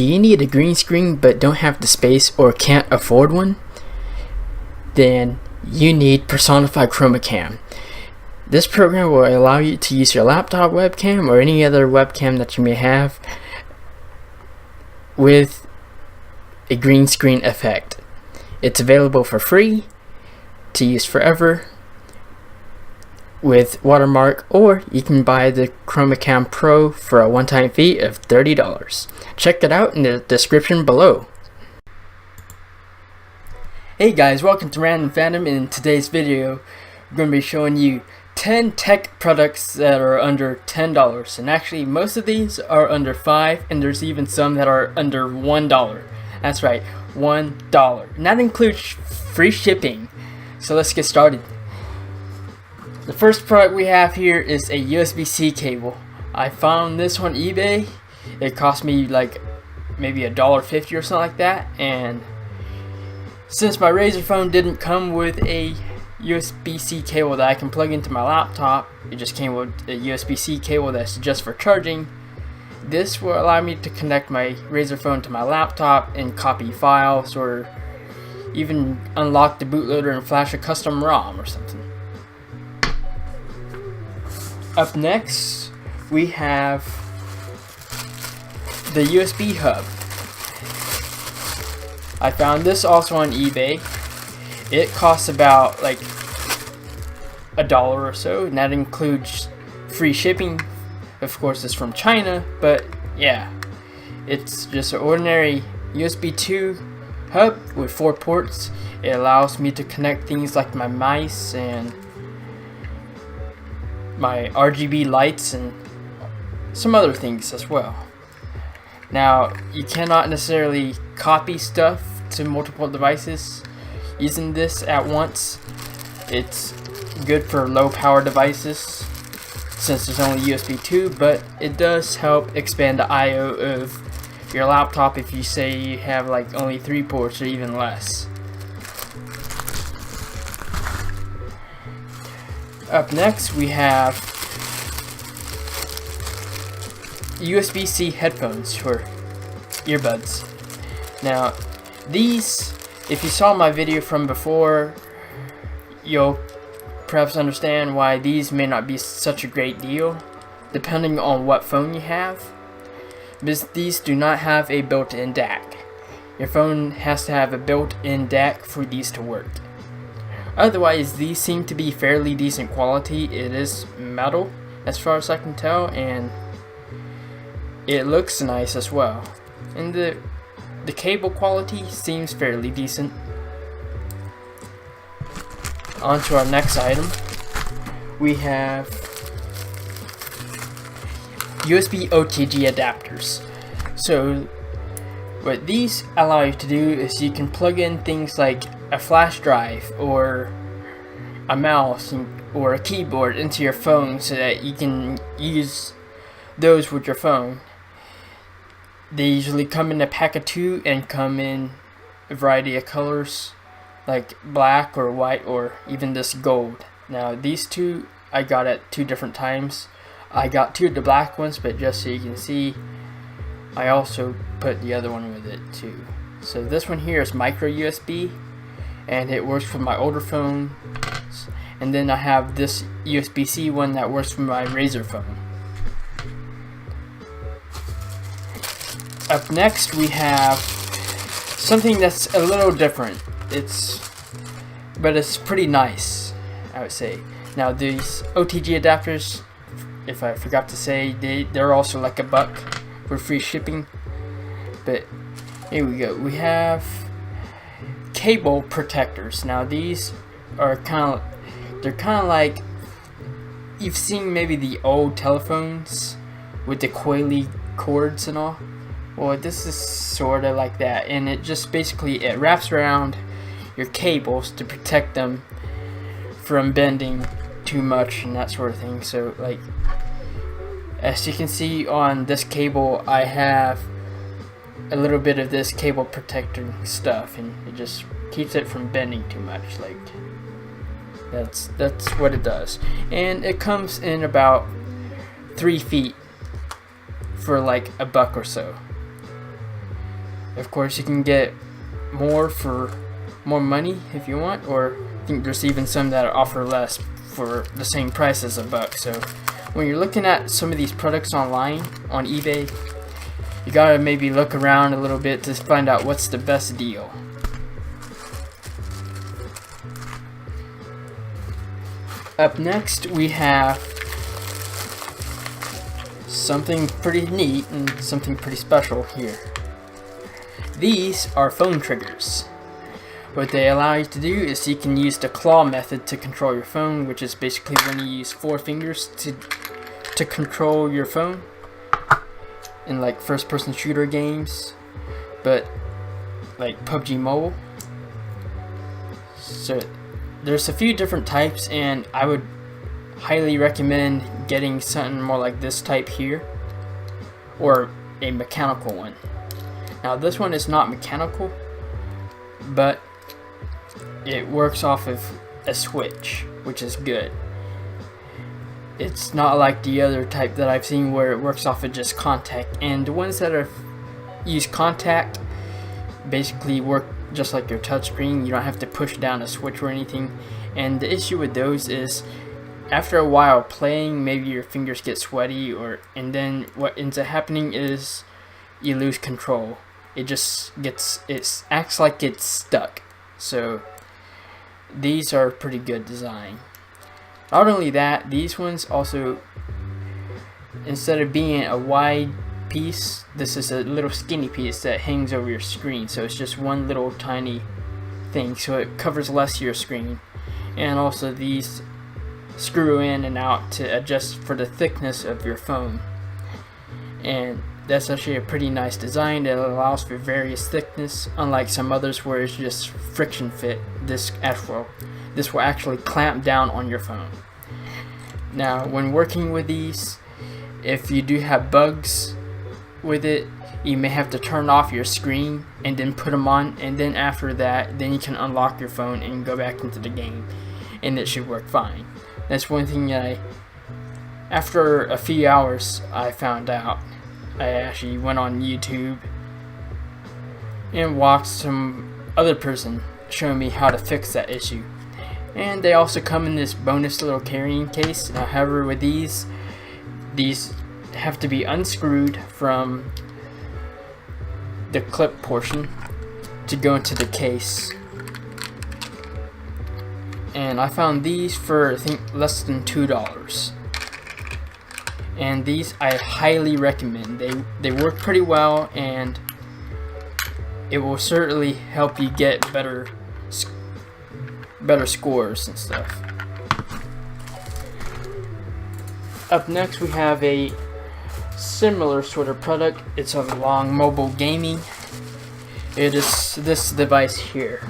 Do you need a green screen but don't have the space or can't afford one? Then you need Personify Chromacam. This program will allow you to use your laptop webcam or any other webcam that you may have with a green screen effect. It's available for free to use forever with watermark, or you can buy the Chromacam Pro for a one-time fee of $30. Check it out in the description below. Hey guys, welcome to Random Fandom. In today's video, I'm going to be showing you 10 tech products that are under $10, and actually most of these are under $5, and there's even some that are under $1. That's right, $1. And that includes free shipping. So let's get started. The first product we have here is a USB-C cable. I found this on eBay. It cost me like maybe $1.50 or something like that, and since my Razer phone didn't come with a USB-C cable that I can plug into my laptop, it just came with a USB-C cable that's just for charging. This will allow me to connect my Razer phone to my laptop and copy files, or even unlock the bootloader and flash a custom ROM or something. Up next, we have the USB hub. I found this also on eBay. It costs about like $1 or so, and that includes free shipping. Of course, it's from China, but yeah, it's just an ordinary USB 2 hub with 4 ports. It allows me to connect things like my mice and my RGB lights and some other things as well. Now, you cannot necessarily copy stuff to multiple devices using this at once. It's good for low power devices since there's only USB 2, but it does help expand the I/O of your laptop if you say you have like only 3 ports or even less. Up next, we have USB-C headphones for earbuds. Now, these, if you saw my video from before, you'll perhaps understand why these may not be such a great deal, depending on what phone you have, because these do not have a built-in DAC. Your phone has to have a built-in DAC for these to work. Otherwise, these seem to be fairly decent quality. It is metal, as far as I can tell, and it looks nice as well. And the cable quality seems fairly decent. On to our next item. We have USB OTG adapters. So what these allow you to do is you can plug in things like a flash drive or a mouse or a keyboard into your phone so that you can use those with your phone. They usually come in a pack of 2 and come in a variety of colors like black or white or even this gold. Now these two I got at 2 different times. I got 2 of the black ones, but just so you can see, I also put the other one with it too. So this one here is micro USB, and it works for my older phone. And then I have this USB-C one that works for my Razer phone. Up next, we have something that's a little different. But it's pretty nice, I would say. Now these OTG adapters, if I forgot to say, they're also like $1 for free shipping. But here we go. We have cable protectors. Now these are kind of like, you've seen maybe the old telephones with the coily cords and all. Well, this is sort of like that, and it just basically, it wraps around your cables to protect them from bending too much and that sort of thing. So like, as you can see on this cable, I have a little bit of this cable protector stuff, and it just keeps it from bending too much. Like, that's what it does. And it comes in about 3 feet for like $1 or so. Of course, you can get more for more money if you want, or I think there's even some that offer less for the same price as $1. So when you're looking at some of these products online on eBay, you gotta maybe look around a little bit to find out what's the best deal. Up next, we have something pretty neat and something pretty special here. These are phone triggers. What they allow you to do is you can use the claw method to control your phone, which is basically when you use 4 fingers to control your phone in like first person shooter games, but like PUBG Mobile. So there's a few different types, and I would highly recommend getting something more like this type here, or a mechanical one. Now this one is not mechanical, but it works off of a switch, which is good. It's not like the other type that I've seen where it works off of just contact, and the ones that use contact basically work just like your touchscreen. You don't have to push down a switch or anything, and the issue with those is after a while playing, maybe your fingers get sweaty, and then what ends up happening is you lose control. It acts like it's stuck. So these are pretty good design. Not only that, these ones also, instead of being a wide piece, this is a little skinny piece that hangs over your screen. So it's just one little tiny thing, so it covers less of your screen. And also these screw in and out to adjust for the thickness of your phone. And that's actually a pretty nice design that allows for various thickness, unlike some others where it's just friction fit. This will actually clamp down on your phone. Now when working with these, if you do have bugs with it, you may have to turn off your screen and then put them on, and then after that, then you can unlock your phone and go back into the game, and it should work fine. That's one thing that after a few hours I found out. I actually went on YouTube and watched some other person show me how to fix that issue. And they also come in this bonus little carrying case. Now, however, with these have to be unscrewed from the clip portion to go into the case. And I found these for I think less than $2. And these I highly recommend. They work pretty well, and it will certainly help you get better scores and stuff. Up next, we have a similar sort of product. It's along mobile gaming. It is this device here.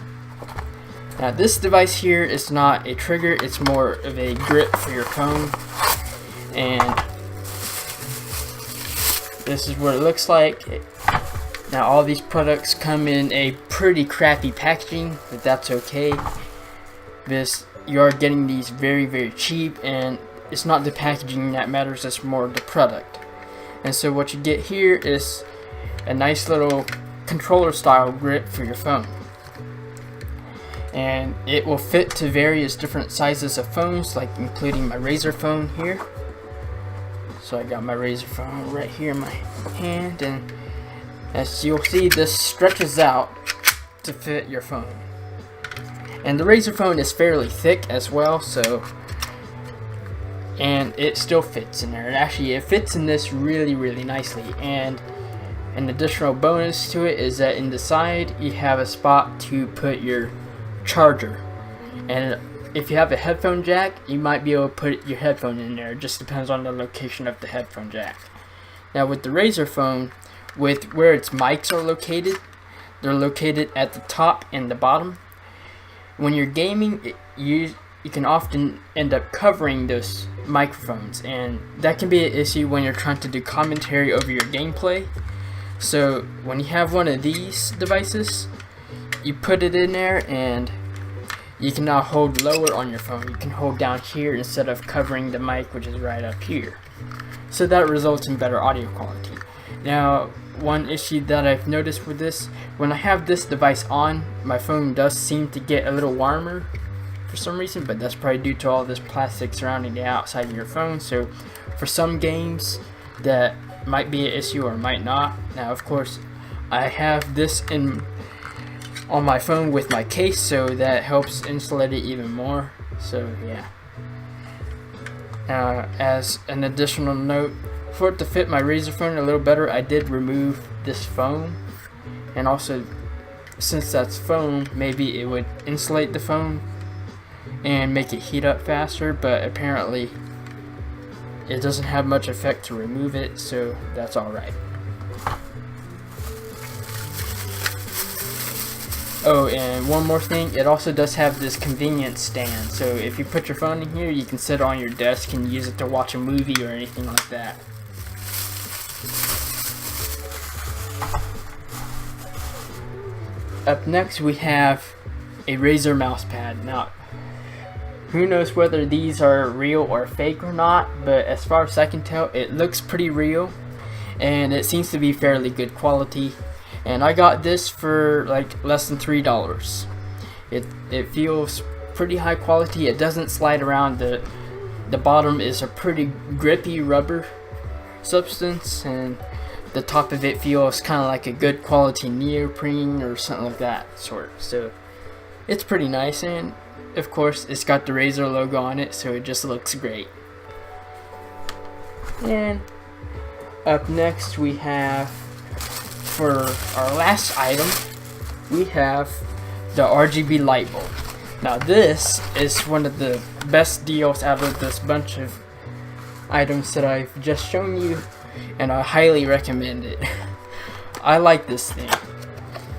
Now this device here is not a trigger, it's more of a grip for your phone, and this is what it looks like. Now all these products come in a pretty crappy packaging, but that's okay. You are getting these very, very cheap, and it's not the packaging that matters, it's more the product. And so what you get here is a nice little controller style grip for your phone. And it will fit to various different sizes of phones, like including my Razer phone here. So I got my Razer phone right here in my hand, and as you'll see, this stretches out to fit your phone. And the Razer phone is fairly thick as well, so, and it still fits in there. And actually it fits in this really, really nicely. And an additional bonus to it is that in the side you have a spot to put your charger. And if you have a headphone jack, you might be able to put your headphone in there. It just depends on the location of the headphone jack. Now with the Razer phone, with where its mics are located, they're located at the top and the bottom. When you're gaming, you can often end up covering those microphones, and that can be an issue when you're trying to do commentary over your gameplay. So when you have one of these devices, you put it in there, and you can now hold lower on your phone. You can hold down here instead of covering the mic, which is right up here. So that results in better audio quality. Now, one issue that I've noticed with this, when I have this device on, my phone does seem to get a little warmer for some reason, but that's probably due to all this plastic surrounding the outside of your phone. So for some games that might be an issue or might not. Now of course I have this on my phone with my case, so that helps insulate it even more. So yeah. As an additional note, for it to fit my Razer phone a little better, I did remove this foam, and also since that's foam, maybe it would insulate the phone and make it heat up faster, but apparently it doesn't have much effect to remove it, so that's alright. Oh, and one more thing, it also does have this convenience stand, so if you put your phone in here, you can sit it on your desk and use it to watch a movie or anything like that. Up next we have a Razer mouse pad. Now, who knows whether these are real or fake or not, but as far as I can tell, it looks pretty real and it seems to be fairly good quality. And I got this for like less than $3. It feels pretty high quality. It doesn't slide around. The bottom is a pretty grippy rubber substance, and the top of it feels kind of like a good quality neoprene or something like that sort. So it's pretty nice, and of course it's got the Razer logo on it, so it just looks great. And up next we have, for our last item, we have the RGB light bulb. Now this is one of the best deals out of this bunch of items that I've just shown you, and I highly recommend it. I like this thing.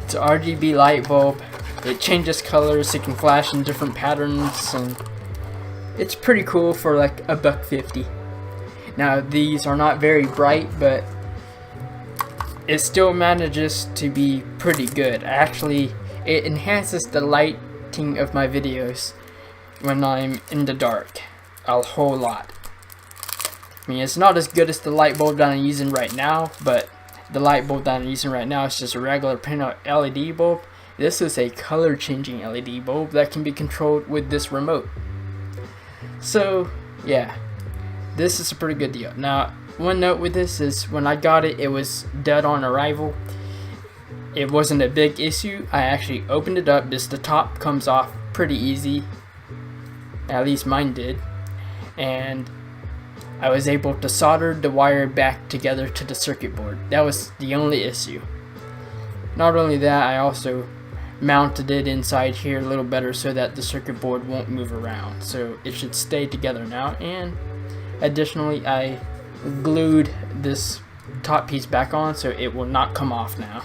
It's an RGB light bulb. It changes colors, it can flash in different patterns, and it's pretty cool for like $1.50. Now these are not very bright, but it still manages to be pretty good. Actually, it enhances the lighting of my videos when I'm in the dark a whole lot. I mean, it's not as good as the light bulb that I'm using right now, but the light bulb that I'm using right now is just a regular printout LED bulb. This is a color changing LED bulb that can be controlled with this remote. So yeah, this is a pretty good deal. Now, one note with this is when I got it, it was dead on arrival. It wasn't a big issue. I actually opened it up. The top comes off pretty easy. At least mine did. And I was able to solder the wire back together to the circuit board. That was the only issue. Not only that, I also mounted it inside here a little better so that the circuit board won't move around. So it should stay together now. And additionally, I glued this top piece back on so it will not come off now.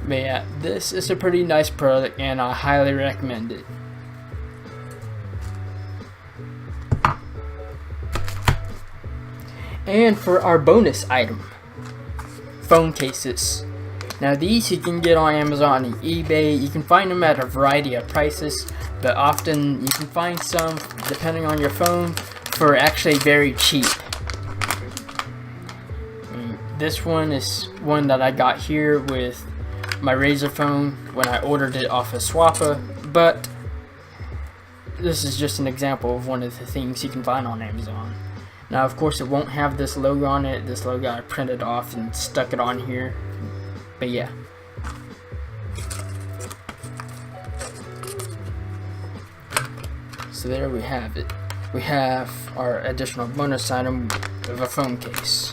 But yeah, this is a pretty nice product and I highly recommend it. And for our bonus item, phone cases. Now these you can get on Amazon and eBay. You can find them at a variety of prices, but often you can find some, depending on your phone, for actually very cheap. This one is one that I got here with my Razer phone when I ordered it off of Swappa, but this is just an example of one of the things you can find on Amazon. Now of course it won't have this logo on it. This logo I printed off and stuck it on here, but yeah. So there we have it. We have our additional bonus item of a phone case.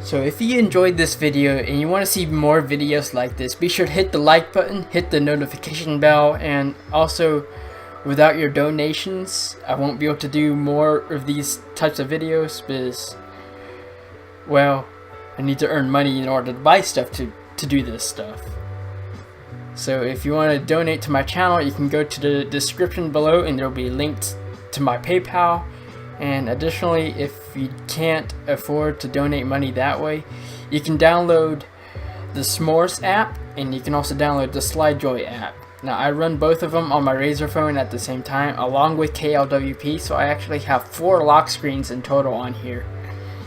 So if you enjoyed this video and you want to see more videos like this, be sure to hit the like button, hit the notification bell, and also without your donations I won't be able to do more of these types of videos because, well, I need to earn money in order to buy stuff to do this stuff. So if you want to donate to my channel, you can go to the description below and there will be links to my PayPal. And additionally, if you can't afford to donate money that way, you can download the S'mores app, and you can also download the SlideJoy app. Now I run both of them on my Razer phone at the same time, along with KLWP, so I actually have 4 lock screens in total on here.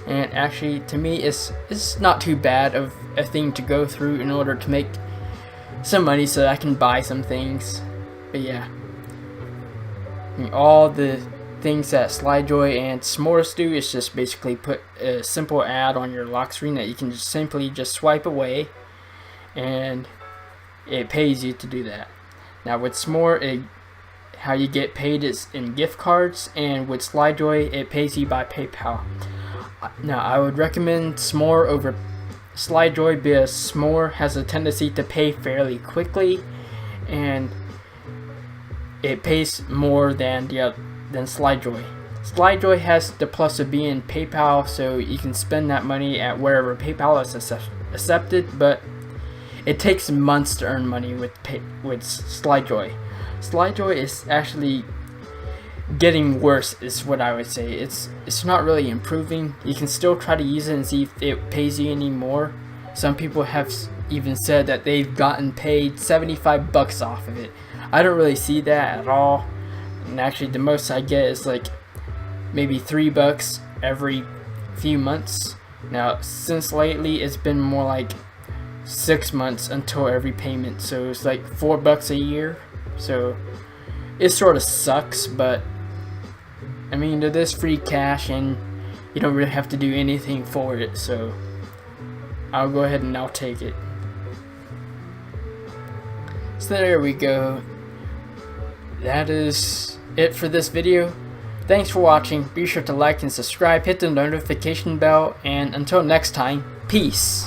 And actually, to me, it's not too bad of a thing to go through in order to make some money so I can buy some things. But yeah, I mean, all the things that SlideJoy and S'mores do is just basically put a simple ad on your lock screen that you can just simply just swipe away, and it pays you to do that. Now with S'more, how you get paid is in gift cards, and with SlideJoy, it pays you by PayPal. Now I would recommend S'more over SlideJoy because S'more has a tendency to pay fairly quickly, and it pays more than SlideJoy. SlideJoy has the plus of being PayPal, so you can spend that money at wherever PayPal is accepted, but it takes months to earn money with SlideJoy. SlideJoy is actually getting worse, is what I would say. It's not really improving. You can still try to use it and see if it pays you any more. Some people have even said that they've gotten paid $75 off of it. I don't really see that at all. And actually the most I get is like maybe $3 every few months. Now since lately it's been more like 6 months until every payment, so it's like $4 a year. So it sort of sucks, but I mean, it is free cash and you don't really have to do anything for it, so I'll go ahead and I'll take it. So there we go. That is it for this video. Thanks for watching. Be sure to like and subscribe, hit the notification bell, and until next time, peace.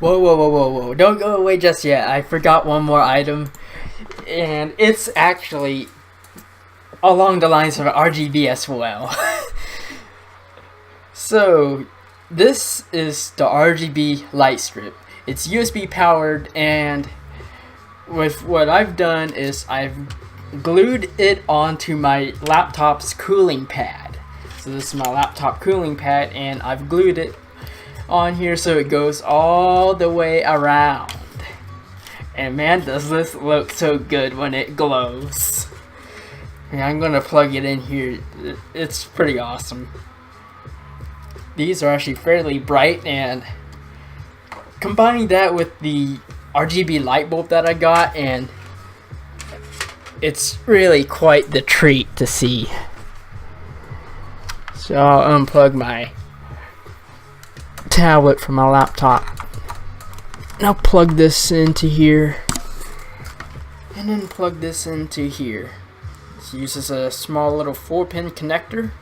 Whoa, don't go away just yet. I forgot one more item, and it's actually along the lines of RGB as well. So this is the RGB light strip. It's USB powered, and with what I've done is I've glued it onto my laptop's cooling pad. So this is my laptop cooling pad, and I've glued it on here so it goes all the way around. And man, does this look so good when it glows. And I'm gonna plug it in here. It's pretty awesome. These are actually fairly bright, and combining that with the RGB light bulb that I got, and it's really quite the treat to see. So I'll unplug my tablet from my laptop, and I'll plug this into here, and then plug this into here. This uses a small little 4-pin connector,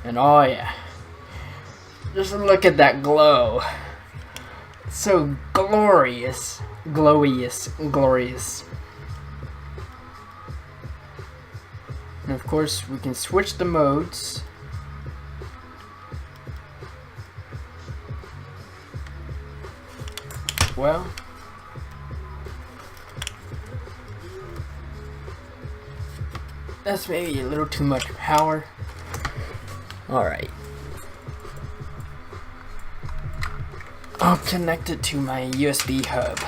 and oh yeah, just look at that glow. It's so glorious, glorious. And of course we can switch the modes. Well, that's maybe a little too much power. Alright. I'll connect it to my USB hub.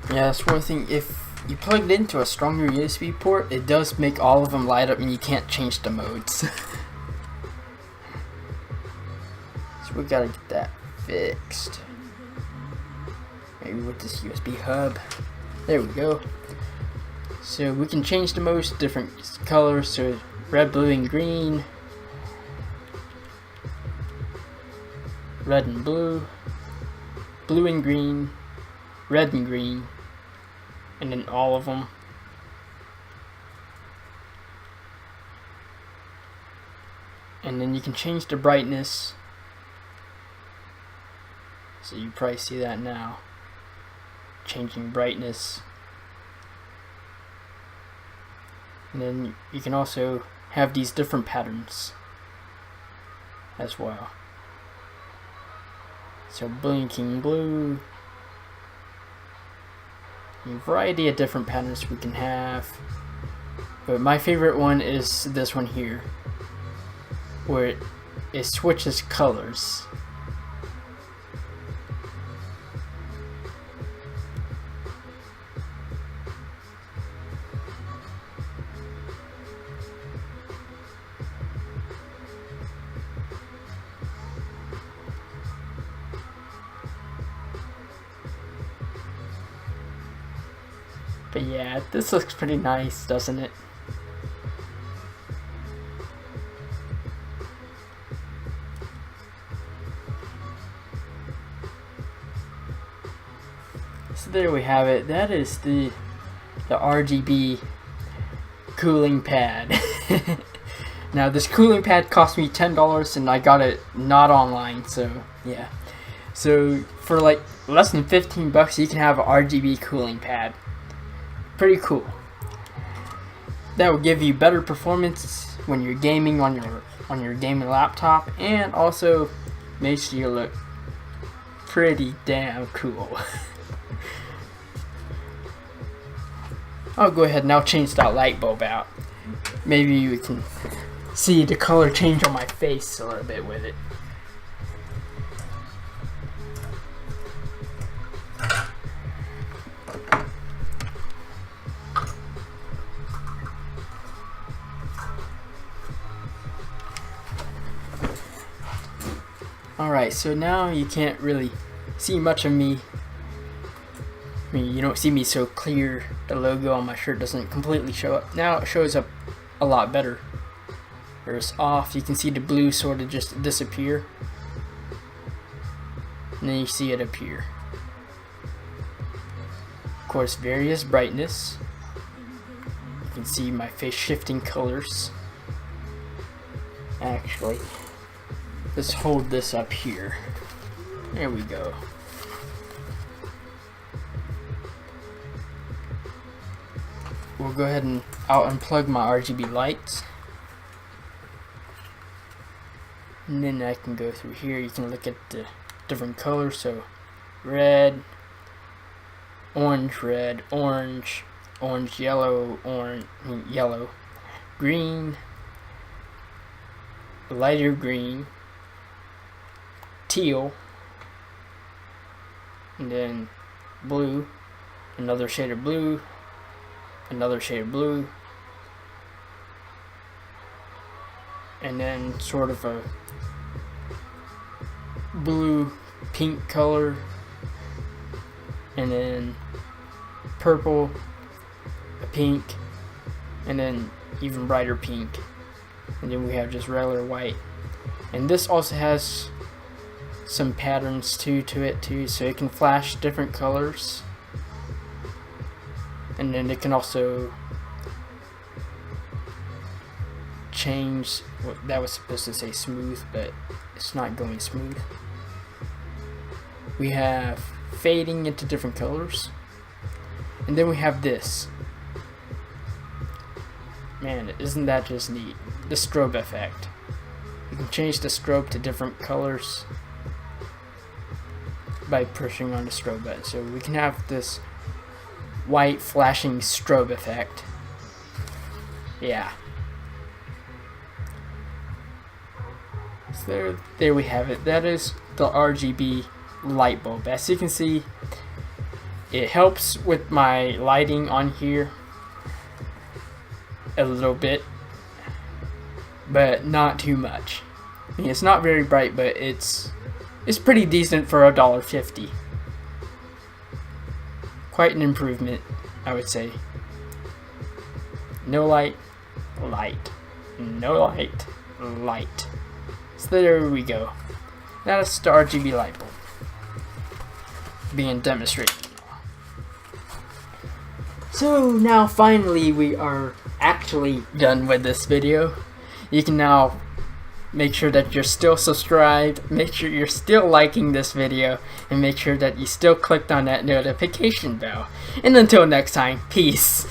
Yeah, that's one thing. If you plug it into a stronger USB port, it does make all of them light up and you can't change the modes. So we gotta get that fixed. Maybe with this USB hub. There we go. So we can change the modes to different colors, so red, blue, and green. Red and blue. Blue and green. Red and green. And then all of them. And then you can change the brightness. So you probably see that now. Changing brightness. And then you can also have these different patterns as well. So blinking blue. A variety of different patterns we can have. But my favorite one is this one here, where it switches colors. But yeah, this looks pretty nice, doesn't it? So there we have it. That is the RGB cooling pad. Now this cooling pad cost me $10 and I got it not online, so yeah. So for like less than 15 bucks you can have an RGB cooling pad. Pretty cool. That will give you better performance when you're gaming on your gaming laptop, and also makes you look pretty damn cool. I'll go ahead and I'll change that light bulb out. Maybe you can see the color change on my face a little bit with it. Alright, so now you can't really see much of me. I mean, you don't see me so clear. The logo on my shirt doesn't completely show up. Now it shows up a lot better. Where it's off, you can see the blue sort of just disappear. And then you see it appear. Of course, various brightness. You can see my face shifting colors. Actually, let's hold this up here. There we go. We'll go ahead and I'll unplug my RGB lights. And then I can go through here. You can look at the different colors. So red, orange, red, orange, orange, yellow, yellow, green, lighter green, teal, and then blue, another shade of blue, another shade of blue, and then sort of a blue pink color, and then purple, a pink, and then even brighter pink, and then we have just regular white. And this also has some patterns to it too, so it can flash different colors, and then it can also change. That was supposed to say smooth, but it's not going smooth. We have fading into different colors, and then we have this. Man, isn't that just neat? The strobe effect. You can change the strobe to different colors by pushing on the strobe button. So we can have this white flashing strobe effect. Yeah. So there we have it. That is the RGB light bulb. As you can see, it helps with my lighting on here a little bit, but not too much. I mean, it's not very bright, but it's pretty decent for $1.50. Quite an improvement, I would say. No light, light. No light, light. So there we go. That's the RGB light bulb being demonstrated. So now finally we are actually done with this video. You can now make sure that you're still subscribed, make sure you're still liking this video, and make sure that you still clicked on that notification bell. And until next time, peace.